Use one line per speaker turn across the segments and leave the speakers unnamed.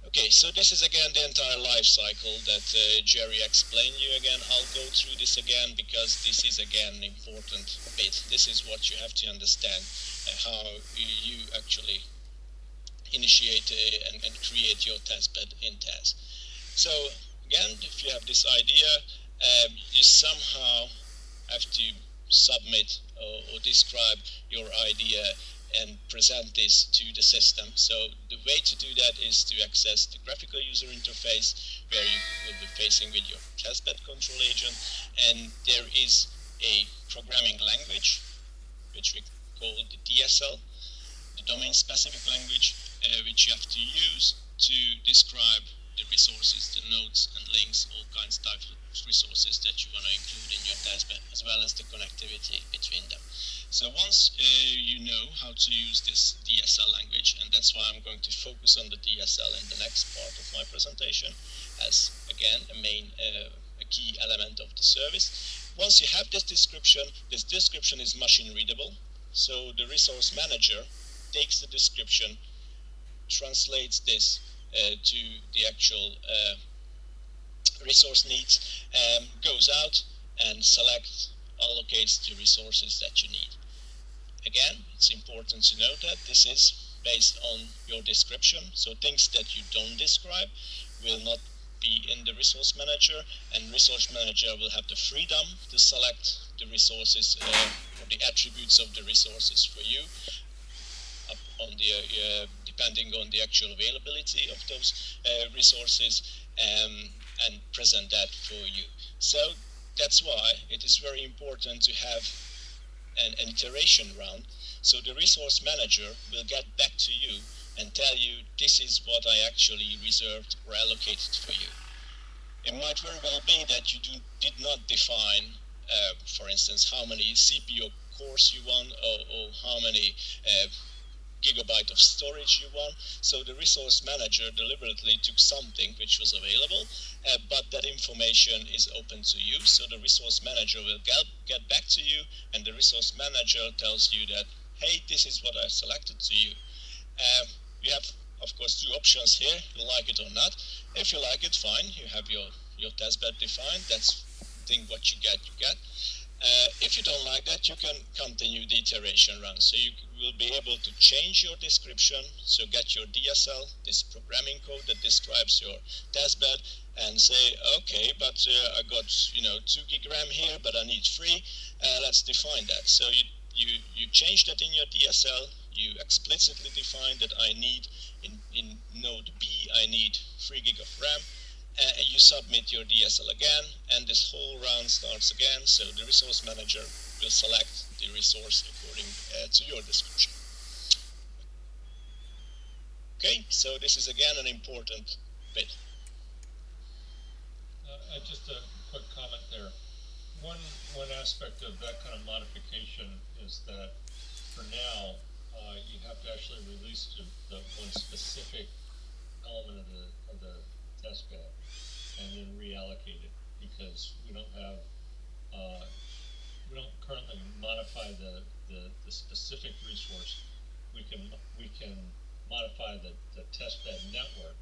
Okay, so this is again the entire life cycle that Jerry explained you again. I'll go through this again because this is again an important bit. This is what you have to understand, how you actually initiate and create your testbed in TES. So again, if you have this idea, you somehow have to submit or describe your idea and present this to the system. So the way to do that is to access the graphical user interface where you will be facing with your testbed control agent, and there is a programming language which we call the DSL, the domain specific language, which you have to use to describe the resources, the nodes and links, all kinds of types of resources that you want to include in your testbed, as well as the connectivity between them. So once you know how to use this DSL language, and that's why I'm going to focus on the DSL in the next part of my presentation, as again a key element of the service. Once you have this description is machine readable. So the resource manager takes the description, translates this to the actual resource needs, goes out and allocates the resources that you need. Again, it's important to note that this is based on your description, so things that you don't describe will not be in the resource manager, and resource manager will have the freedom to select the resources or the attributes of the resources for you on the depending on the actual availability of those resources, and present that for you. So that's why it is very important to have an iteration round. So the resource manager will get back to you and tell you, this is what I actually reserved or allocated for you. It might very well be that you did not define, for instance, how many CPU cores you want, or how many gigabyte of storage you want. So the resource manager deliberately took something which was available, but that information is open to you. So the resource manager will get back to you, and the resource manager tells you that, hey, this is what I selected to you. You have, of course, two options here. You like it or not. If you like it, fine. You have your testbed defined. That's what you get, you get. If you don't like that, you can continue the iteration run. So you will be able to change your description, so get your DSL, this programming code that describes your testbed, and say, okay, but I got 2 gig RAM here, but I need 3. Let's define that. So you change that in your DSL. You explicitly define that I need in node B, I need 3 gig of RAM. You submit your DSL again, and this whole round starts again. So the resource manager will select the resource according to your description. Okay, so this is again an important bit.
Just a quick comment there. One aspect of that kind of modification is that for now, you have to actually release the one specific element of the testbed and then reallocate it, because we don't currently modify the specific resource. We can modify the testbed network,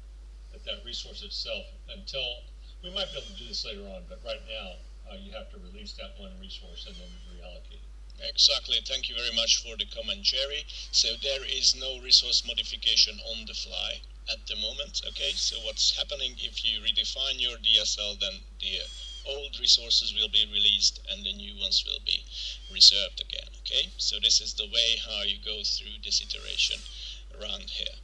but that resource itself, until we might be able to do this later on, but right now you have to release that one resource and then reallocate it.
Exactly. Thank you very much for the comment, Jerry. So there is no resource modification on the fly at the moment. Okay, so what's happening, if you redefine your DSL, then the old resources will be released and the new ones will be reserved again. Okay, so this is the way how you go through this iteration around here.